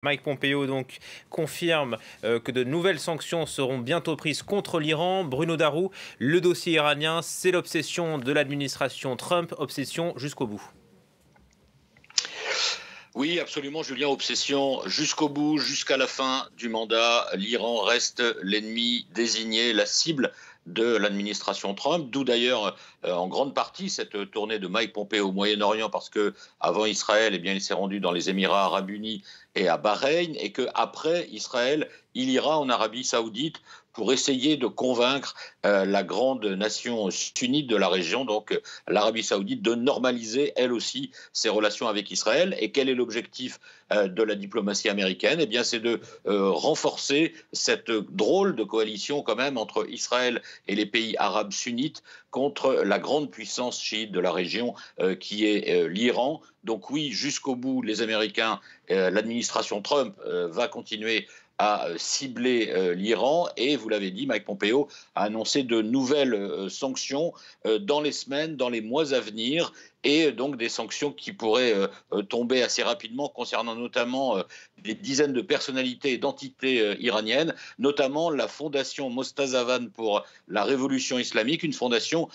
Mike Pompeo donc confirme que de nouvelles sanctions seront bientôt prises contre l'Iran. Bruno Darroux, le dossier iranien, c'est l'obsession de l'administration Trump, obsession jusqu'au bout. Oui, absolument, Julien, obsession jusqu'au bout, jusqu'à la fin du mandat. L'Iran reste l'ennemi désigné, la cible de l'administration Trump, d'où d'ailleurs en grande partie cette tournée de Mike Pompeo au Moyen-Orient, parce que avant Israël, eh bien, il s'est rendu dans les Émirats arabes unis et à Bahreïn, et qu'après Israël, il ira en Arabie saoudite pour essayer de convaincre la grande nation sunnite de la région, donc l'Arabie saoudite, de normaliser elle aussi ses relations avec Israël. Et quel est l'objectif de la diplomatie américaine? Eh bien, c'est de renforcer cette drôle de coalition quand même entre Israël et les pays arabes sunnites contre la grande puissance chiite de la région qui est l'Iran. Donc oui, jusqu'au bout, les Américains, l'administration Trump va continuer à cibler l'Iran, et vous l'avez dit, Mike Pompeo a annoncé de nouvelles sanctions dans les semaines, dans les mois à venir, et donc des sanctions qui pourraient tomber assez rapidement concernant notamment des dizaines de personnalités et d'entités iraniennes, notamment la fondation Mostazavan pour la révolution islamique, une fondation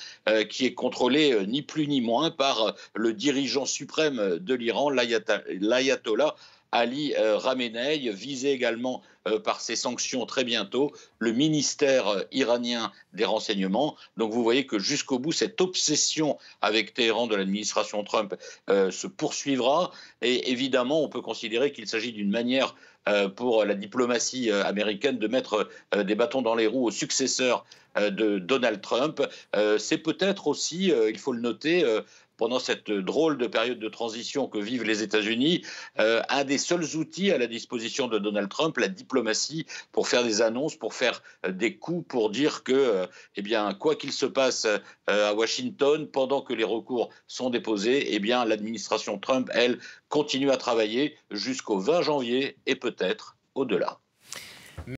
qui est contrôlée ni plus ni moins par le dirigeant suprême de l'Iran, l'ayatollah Ali Khamenei, visé également par ces sanctions très bientôt, le ministère iranien des renseignements. Donc vous voyez que jusqu'au bout, cette obsession avec Téhéran de l'administration Trump se poursuivra. Et évidemment, on peut considérer qu'il s'agit d'une manière pour la diplomatie américaine de mettre des bâtons dans les roues au successeur de Donald Trump. C'est peut-être aussi, il faut le noter, pendant cette drôle de période de transition que vivent les États-Unis, un des seuls outils à la disposition de Donald Trump, la diplomatie, pour faire des annonces, pour faire des coups, pour dire que, eh bien, quoi qu'il se passe à Washington, pendant que les recours sont déposés, eh bien, l'administration Trump, elle, continue à travailler jusqu'au 20 janvier et peut-être au-delà.